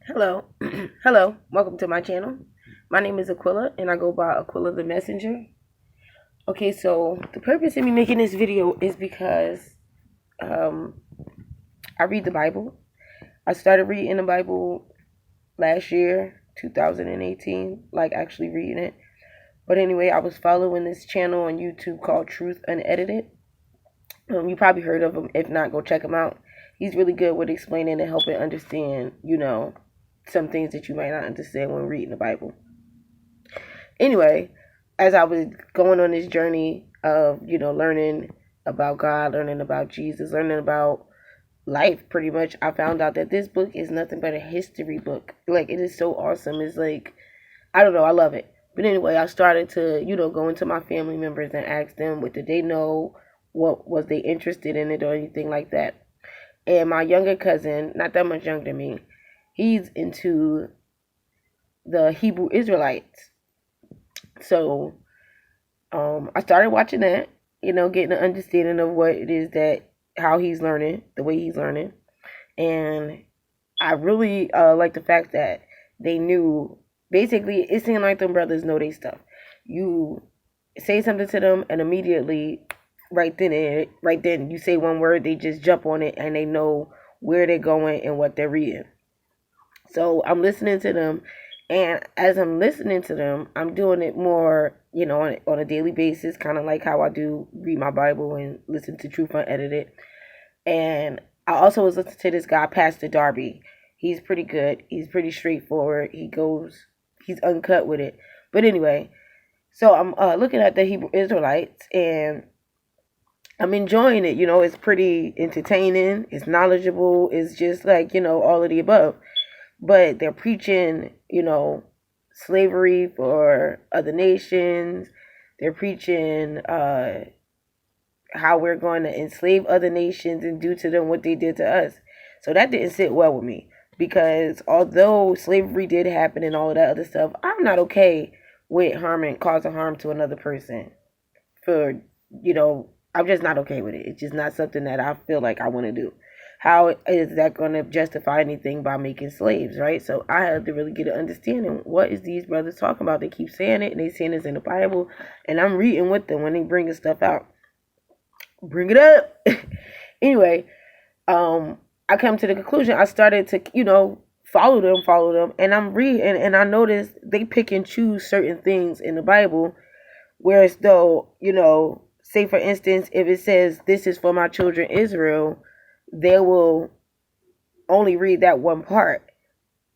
Hello. Hello. Welcome to my channel. My name is Aquila and I go by Aquila the Messenger. Okay, so the purpose of me making this video is because um, I read the Bible. I started reading the Bible last year, 2018, like actually reading it. But anyway, I was following this channel on YouTube called Truth Unedited. You probably heard of him. If not, go check him out. He's really good with explaining and helping understand, some things that you might not understand when reading the Bible. Anyway, as I was going on this journey of, learning about God, learning about Jesus, learning about life pretty much, I found out that this book is nothing but a history book. Like, it is so awesome. It's like, I don't know, I love it. But anyway, I started to, go into my family members and ask them what did they know, what was they interested in it or anything like that. And my younger cousin, not that much younger than me, he's into the Hebrew Israelites. So I started watching that, getting an understanding of what it is that, how he's learning, the way he's learning. And I really like the fact that they knew, basically, it seemed like them brothers know their stuff. You say something to them and immediately, right then, you say one word, they just jump on it and they know where they're going and what they're reading. So I'm listening to them, and as I'm listening to them, I'm doing it more, on a daily basis, kind of like how I do read my Bible and listen to Truth Unedited. And I also was listening to this guy, Pastor Darby. He's pretty good. He's pretty straightforward. He's uncut with it. But anyway, so I'm looking at the Hebrew Israelites, and I'm enjoying it. It's pretty entertaining. It's knowledgeable. It's just like, all of the above. But they're preaching, slavery for other nations. They're preaching how we're going to enslave other nations and do to them what they did to us. So that didn't sit well with me, because although slavery did happen and all of that other stuff, I'm not okay with causing harm to another person. I'm just not okay with it. It's just not something that I feel like I want to do. How is that going to justify anything by making slaves, right? So I had to really get an understanding. What is these brothers talking about? They keep saying it, and they saying it's in the Bible, and I'm reading with them when they bring this stuff out. Bring it up. Anyway, I come to the conclusion. I started to, follow them, and I'm reading, and I noticed they pick and choose certain things in the Bible, whereas though, say for instance, if it says, "This is for my children Israel," they will only read that one part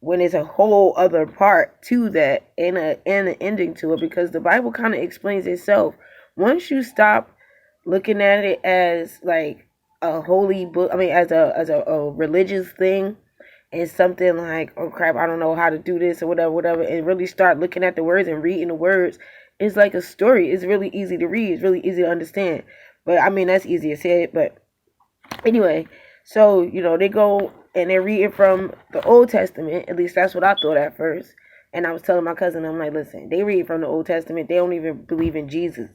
when there's a whole other part to that and an ending to it, because the Bible kind of explains itself. Once you stop looking at it as like a holy book, as a religious thing, and something like, oh crap, I don't know how to do this or whatever, and really start looking at the words and reading the words, it's like a story. It's really easy to read. It's really easy to understand. But that's easy to say it, but anyway, so, they go and they're reading from the Old Testament. At least that's what I thought at first. And I was telling my cousin, I'm like, listen, they read from the Old Testament. They don't even believe in Jesus,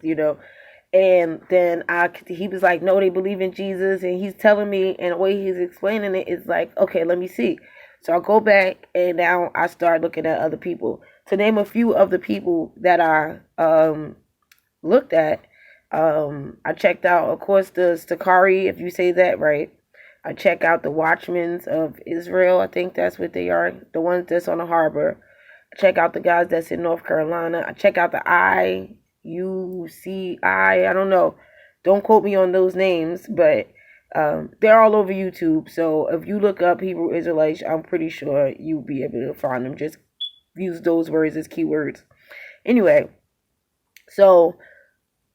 And then he was like, no, they believe in Jesus. And he's telling me, and the way he's explaining it is like, okay, let me see. So I go back, and now I start looking at other people. To name a few of the people that I looked at, I checked out, of course, the Sakari, if you say that right. I check out the Watchmen of Israel. I think that's what they are. The ones that's on the harbor. I check out the guys that's in North Carolina. I check out the IUCI. I don't know. Don't quote me on those names, but they're all over YouTube. So if you look up Hebrew Israelites, I'm pretty sure you'll be able to find them. Just use those words as keywords. Anyway, so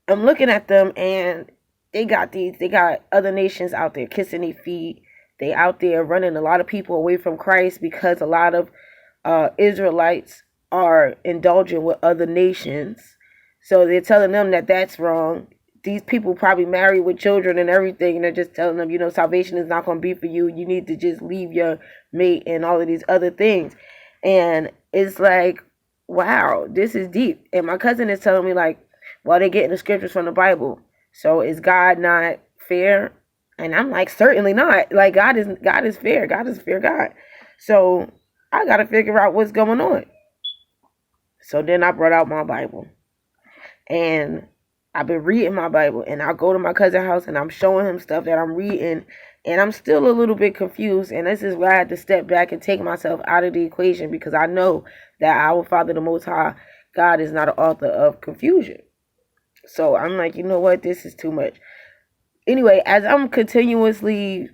I'm looking at them, and they got other nations out there kissing their feet. They out there running a lot of people away from Christ, because a lot of Israelites are indulging with other nations. So they're telling them that that's wrong. These people probably married with children and everything, and they're just telling them, salvation is not going to be for you. You need to just leave your mate and all of these other things. And it's like, wow, this is deep. And my cousin is telling me, like, well, they're getting the scriptures from the Bible. So is God not fair? And I'm like, certainly not. Like, God is fair. God is a fair God. So I got to figure out what's going on. So then I brought out my Bible. And I've been reading my Bible. And I go to my cousin's house and I'm showing him stuff that I'm reading. And I'm still a little bit confused. And this is where I had to step back and take myself out of the equation. Because I know that our Father, the Most High, God is not an author of confusion. So I'm like, you know what? This is too much. Anyway, as I'm continuously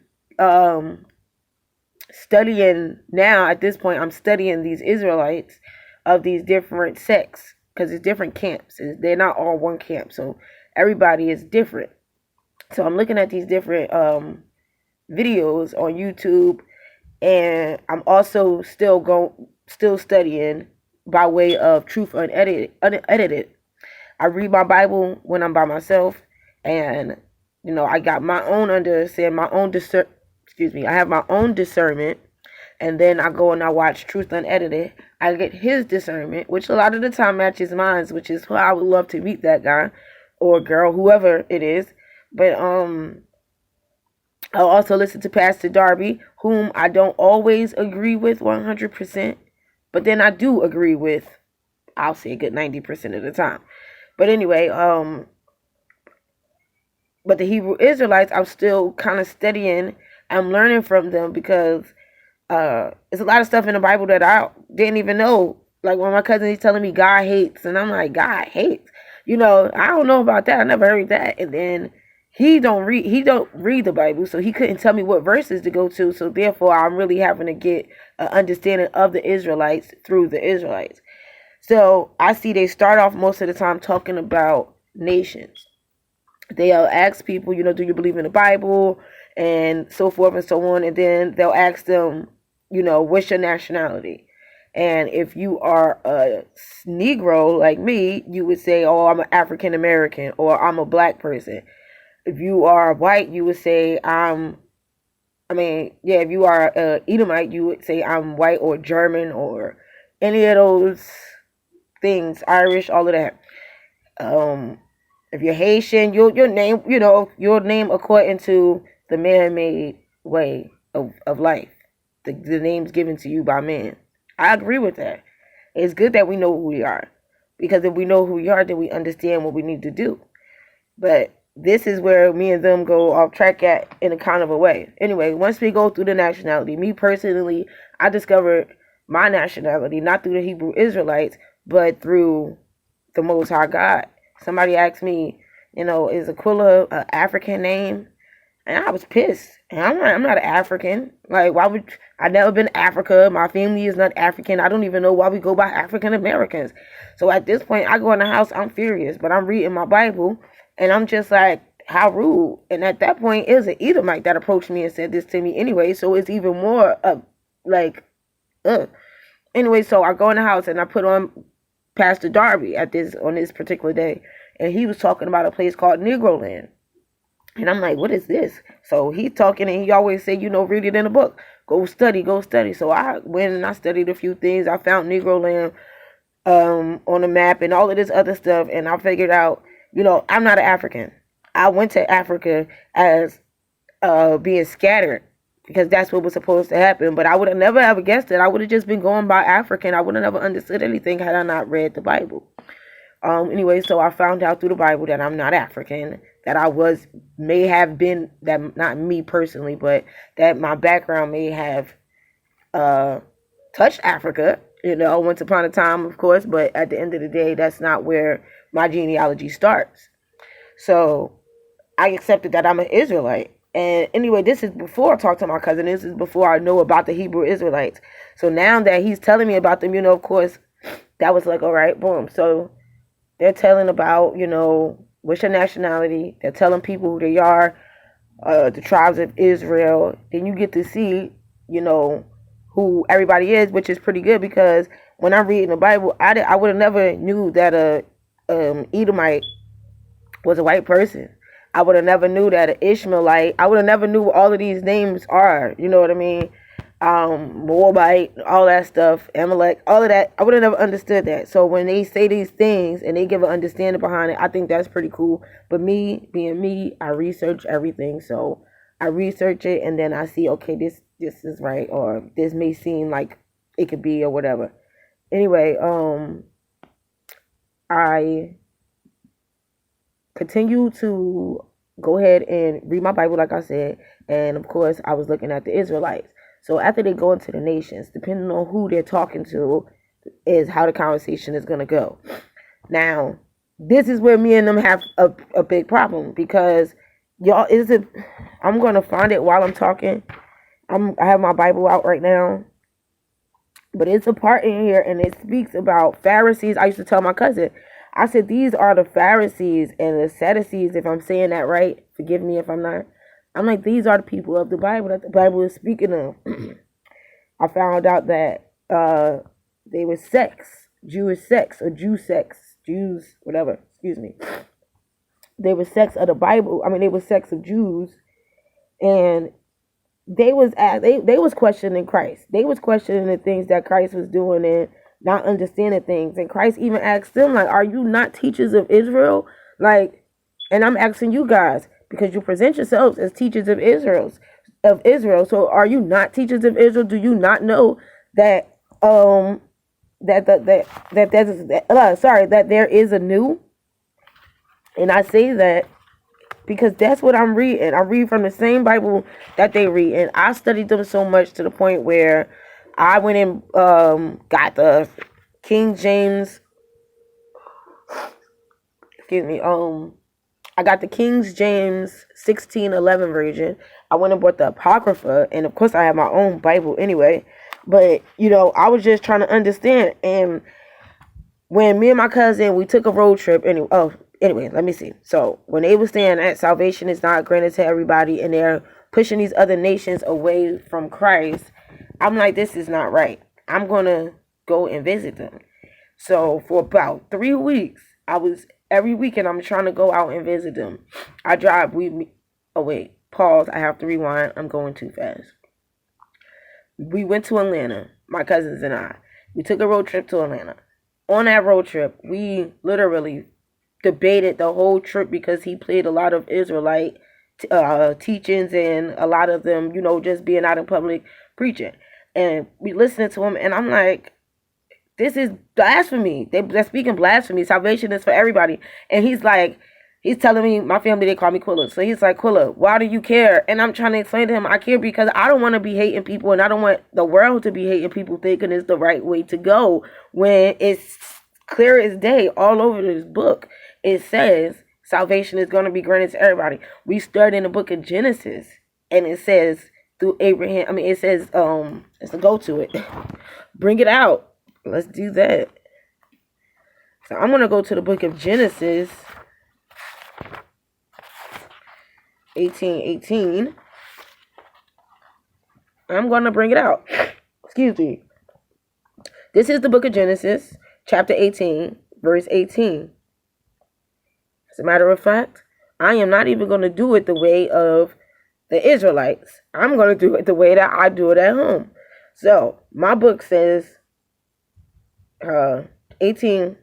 studying now, at this point, I'm studying these Israelites of these different sects, because it's different camps. They're not all one camp, so everybody is different. So I'm looking at these different videos on YouTube, and I'm also still studying by way of truth unedited. I read my Bible when I'm by myself, and I got my own understanding, I have my own discernment, and then I go and I watch Truth Unedited. I get his discernment, which a lot of the time matches mine, which is why I would love to meet that guy or girl, whoever it is. But I'll also listen to Pastor Darby, whom I don't always agree with 100%, but then I do agree with, I'll say a good 90% of the time. But anyway, but the Hebrew Israelites, I'm still kind of studying. I'm learning from them, because there's a lot of stuff in the Bible that I didn't even know. Like when my cousin, he's telling me God hates, and I'm like, God hates? I don't know about that. I never heard that. And then he don't read the Bible, so he couldn't tell me what verses to go to. So therefore, I'm really having to get an understanding of the Israelites through the Israelites. So I see they start off most of the time talking about nations. They'll ask people, do you believe in the Bible, and so forth and so on. And then they'll ask them, what's your nationality? And if you are a Negro like me, you would say, oh, I'm an African American, or I'm a black person. If you are white, you would say, if you are a Edomite, you would say I'm white or German or any of those things, Irish, all of that. If you're Haitian, your name, your name according to the man-made way of life, the names given to you by man. I agree with that. It's good that we know who we are, because if we know who we are, then we understand what we need to do. But this is where me and them go off track at, in a kind of a way. Anyway, once we go through the nationality, me personally, I discovered my nationality not through the Hebrew Israelites, but through the Most High God. Somebody asked me, is Aquila an African name? And I was pissed. And I'm not an African. Like, why would I never been to Africa? My family is not African. I don't even know why we go by African Americans. So at this point, I go in the house, I'm furious. But I'm reading my Bible, and I'm just like, how rude. And at that point, it was an Edomite that approached me and said this to me anyway. So it's even more Anyway, so I go in the house and I put on Pastor Darby on this particular day, and he was talking about a place called Negro Land. And I'm like, what is this? So he's talking, and he always say, read it in a book. Go study. So I went and I studied a few things. I found Negro Land on a map and all of this other stuff, and I figured out, I'm not an African. I went to Africa as being scattered, because that's what was supposed to happen. But I would have never ever guessed it. I would have just been going by African. I would have never understood anything had I not read the Bible. Anyway, so I found out through the Bible that I'm not African, that may have been, that not me personally, but that my background may have touched Africa, once upon a time, of course, but at the end of the day, that's not where my genealogy starts. So I accepted that I'm an Israelite. And anyway, this is before I talk to my cousin. This is before I know about the Hebrew Israelites. So now that he's telling me about them, of course, that was like, all right, boom. So they're telling about, what's your nationality. They're telling people who they are, the tribes of Israel. Then you get to see, who everybody is, which is pretty good, because when I'm reading the Bible, I would have never knew that a Edomite was a white person. I would have never knew that an Ishmaelite. I would have never knew what all of these names are. You know what I mean? Moabite, all that stuff, Amalek, all of that. I would have never understood that. So when they say these things and they give an understanding behind it, I think that's pretty cool. But me, being me, I research everything. So I research it, and then I see, okay, this is right, or this may seem like it could be or whatever. Anyway, I continue to go ahead and read my Bible, like I said, and of course, I was looking at the Israelites. So after they go into the nations, depending on who they're talking to, is how the conversation is going to go. Now, this is where me and them have a big problem, because y'all, I'm going to find it while I'm talking. I have my Bible out right now, but it's a part in here, and it speaks about Pharisees. I used to tell my cousin, I said, these are the Pharisees and the Sadducees, if I'm saying that right. Forgive me if I'm not. I'm like, these are the people of the Bible that the Bible is speaking of. I found out that they were Jewish sects, or Jews, whatever, excuse me. They were sects of the Bible. I mean, they were sects of Jews, and they was questioning Christ. They was questioning the things that Christ was doing and not understanding things. And Christ even asked them, like, are you not teachers of Israel? Like, and I'm asking you guys, because you present yourselves as teachers of Israel. So are you not teachers of Israel? Do you not know that that there is a new? And I say that because that's what I'm reading. I read from the same Bible that they read, and I studied them so much to the point where I went and got the King James. Excuse me. I got the King James 1611 version. I went and bought the Apocrypha, and of course I have my own Bible anyway. But I was just trying to understand. And when me and my cousin, we took a road trip. Anyway, let me see. So when they were saying that salvation is not granted to everybody, and they're pushing these other nations away from Christ, I'm like, this is not right. I'm going to go and visit them. So for about 3 weeks, every weekend I'm trying to go out and visit them. I drive, pause, I have to rewind. I'm going too fast. We went to Atlanta, my cousins and I. We took a road trip to Atlanta. On that road trip, we literally debated the whole trip, because he played a lot of Israelite teachings, and a lot of them, just being out in public preaching. And we listened to him, and I'm like, this is blasphemy. They're speaking blasphemy. Salvation is for everybody. And he's telling me, my family, they call me Quilla. So he's like, Quilla, why do you care? And I'm trying to explain to him, I care because I don't want to be hating people, and I don't want the world to be hating people thinking it's the right way to go, when it's clear as day all over this book. It says salvation is going to be granted to everybody. We start in the book of Genesis, and it says through Abraham. It says, let's go to it. Bring it out. Let's do that. So I'm going to go to the book of Genesis 18:18. I'm going to bring it out. Excuse me. This is the book of Genesis, chapter 18, verse 18. As a matter of fact, I am not even going to do it the way of the Israelites. I'm going to do it the way that I do it at home. So my book says 18,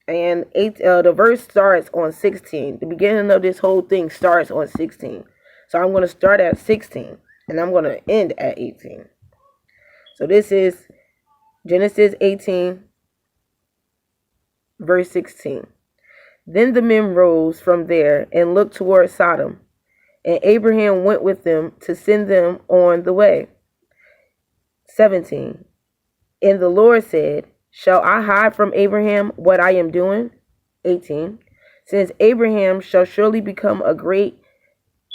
and the verse starts on 16. The beginning of this whole thing starts on 16. So I'm going to start at 16, and I'm going to end at 18. So this is Genesis 18, verse 16. Then the men rose from there and looked toward Sodom, and Abraham went with them to send them on the way. 17. And the Lord said, shall I hide from Abraham what I am doing? 18. Since Abraham shall surely become a great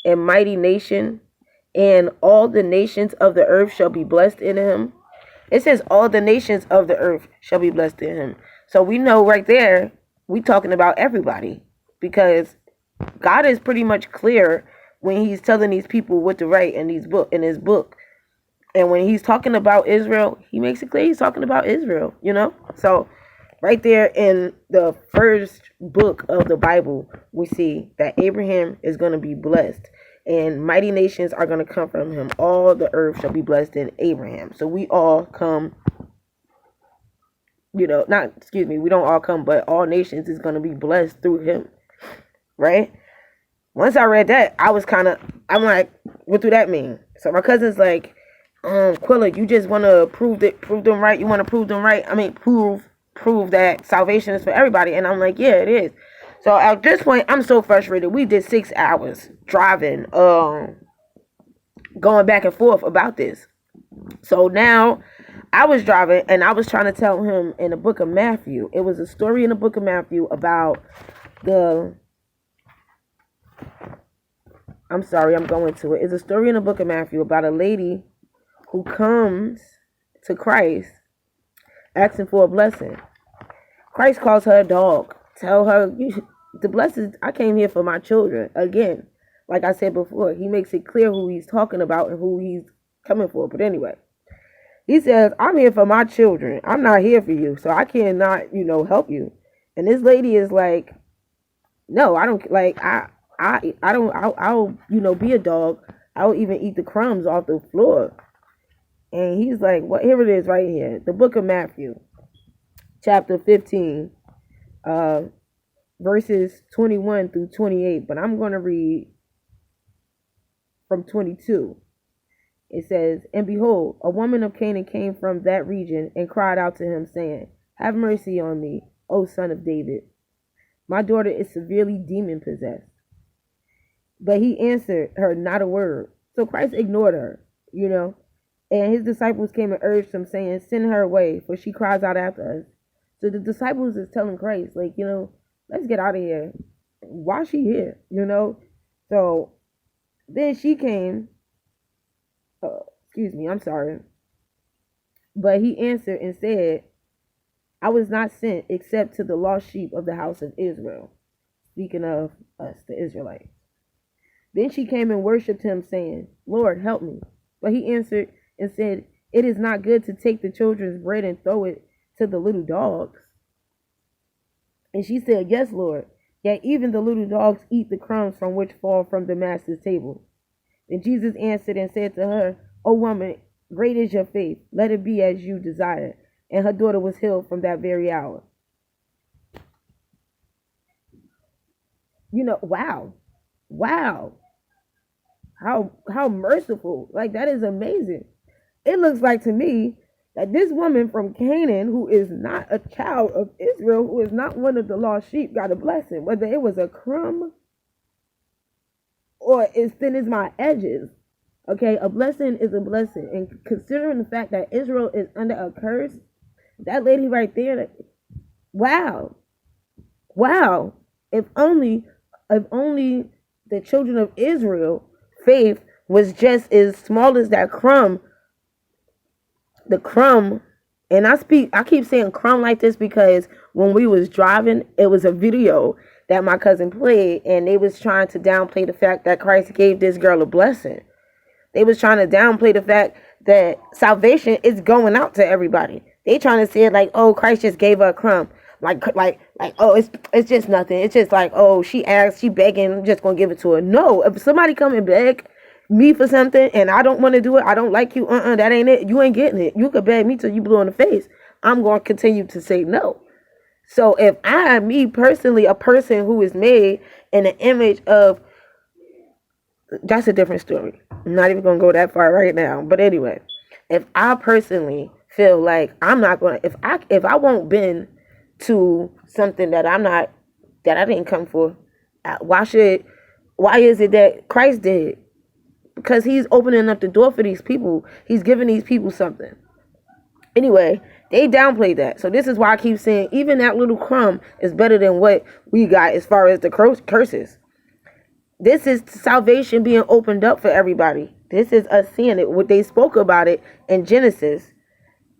and mighty nation, and all the nations of the earth shall be blessed in him. It says all the nations of the earth shall be blessed in him. So we know right there, we talking about everybody, because God is pretty much clear when he's telling these people what to write in his book. And when he's talking about Israel, he makes it clear he's talking about Israel, So right there in the first book of the Bible, we see that Abraham is going to be blessed, and mighty nations are going to come from him. All the earth shall be blessed in Abraham. So we all come, we don't all come, but all nations is going to be blessed through him, right? Once I read that, I'm like, what do that mean? So my cousin's like, Quilla, you just want to prove them right. You want to prove them right. I mean, prove that salvation is for everybody. And I'm like, yeah, it is. So at this point, I'm so frustrated. We did 6 hours driving, going back and forth about this. So now I was driving and I was trying to tell him in the book of Matthew. It was a story in the book of Matthew about I'm sorry, I'm going to it. It's a story in the book of Matthew about a lady who comes to Christ asking for a blessing. Christ calls her a dog. Tell her, the blessings, I came here for my children. Again, like I said before, he makes it clear who he's talking about and who he's coming for. But anyway, he says, I'm here for my children. I'm not here for you. So I cannot, help you. And this lady is like, no, I don't, like, I'll be a dog. I'll even eat the crumbs off the floor. And he's like, well, here it is right here. The book of Matthew, chapter 15, verses 21 through 28. But I'm going to read from 22. It says, and behold, a woman of Canaan came from that region and cried out to him, saying, have mercy on me, O son of David. My daughter is severely demon possessed. But he answered her not a word. So Christ ignored her, And his disciples came and urged him, saying, send her away, for she cries out after us. So the disciples is telling Christ, like, let's get out of here. Why is she here? So then she came. I'm sorry. But he answered and said, I was not sent except to the lost sheep of the house of Israel. Speaking of us, the Israelites. Then she came and worshipped him, saying, Lord, help me. But he answered and said, it is not good to take the children's bread and throw it to the little dogs. And she said, yes, Lord. Yet even the little dogs eat the crumbs from which fall from the master's table. Then Jesus answered and said to her, O woman, great is your faith. Let it be as you desire. And her daughter was healed from that very hour. Wow. How merciful. Like, that is amazing. It looks like to me that this woman from Canaan, who is not a child of Israel, who is not one of the lost sheep, got a blessing. Whether it was a crumb or as thin as my edges. Okay, a blessing is a blessing. And considering the fact that Israel is under a curse, that lady right there, wow. If only the children of Israel faith was just as small as that crumb. The crumb, and I keep saying crumb like this because when we was driving, it was a video that my cousin played, and they was trying to downplay the fact that Christ gave this girl a blessing. They was trying to downplay the fact that salvation is going out to everybody. They trying to say it like, oh, Christ just gave her a crumb. Like, oh, it's just nothing. It's just like, oh, she asked, she begging, I'm just gonna give it to her. No, if somebody come and beg me for something and I don't want to do it, I don't like you, that ain't it. You ain't getting it. You could beg me till you blue in the face. I'm going to continue to say no. So if me personally, a person who is made in the image of, that's a different story. I'm not even going to go that far right now. But anyway, if I personally feel like I'm not going to, if I won't bend to something that I didn't come for, why is it that Christ did? Because he's opening up the door for these people. He's giving these people something. Anyway, they downplay that. So this is why I keep saying even that little crumb is better than what we got as far as the curses. This is salvation being opened up for everybody. This is us seeing it. What they spoke about it in Genesis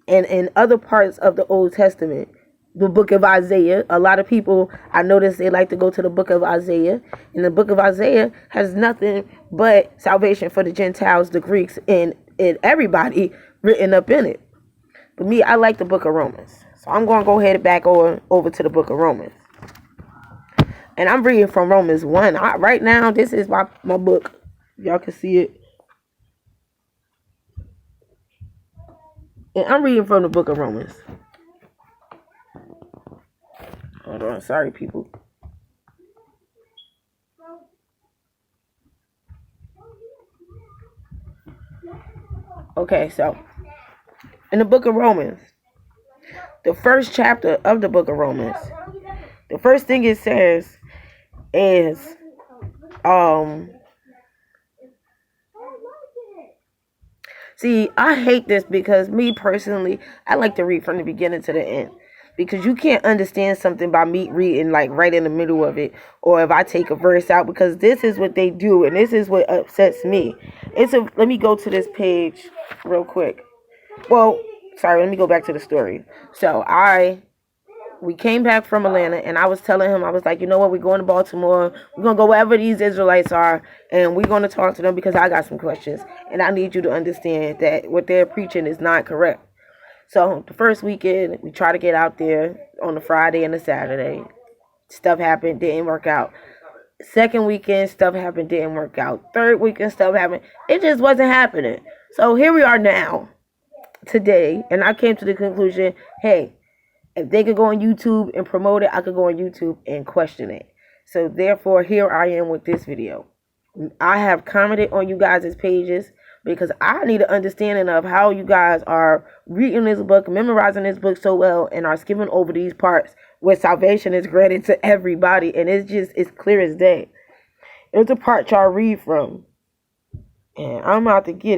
and in other parts of the Old Testament. The book of Isaiah. A lot of people, I notice they like to go to the book of Isaiah. And the book of Isaiah has nothing but salvation for the Gentiles, the Greeks, and everybody written up in it. But me, I like the book of Romans. So I'm going to go ahead and back over to the book of Romans. And I'm reading from Romans 1. Right now, this is my book. Y'all can see it. And I'm reading from the book of Romans. Hold on, sorry people. Okay, so in the book of Romans, the first chapter of the book of Romans, the first thing it says is, see, I hate this because me personally, I like to read from the beginning to the end. Because you can't understand something by me reading like right in the middle of it, or if I take a verse out, because this is what they do and this is what upsets me. Let me go to this page real quick. Well, sorry, let me go back to the story. So we came back from Atlanta, and I was telling him, I was like, you know what, we're going to Baltimore. We're going to go wherever these Israelites are, and we're going to talk to them because I got some questions. And I need you to understand that what they're preaching is not correct. So the first weekend, we tried to get out there on the Friday and the Saturday. Stuff happened, didn't work out. Second weekend, stuff happened, didn't work out. Third weekend, stuff happened. It just wasn't happening. So here we are now, today, and I came to the conclusion, hey, if they could go on YouTube and promote it, I could go on YouTube and question it. So therefore, here I am with this video. I have commented on you guys' pages because I need an understanding of how you guys are reading this book, memorizing this book so well, and are skipping over these parts where salvation is granted to everybody, and it's clear as day. It's a part y'all read from, and I'm about to get it.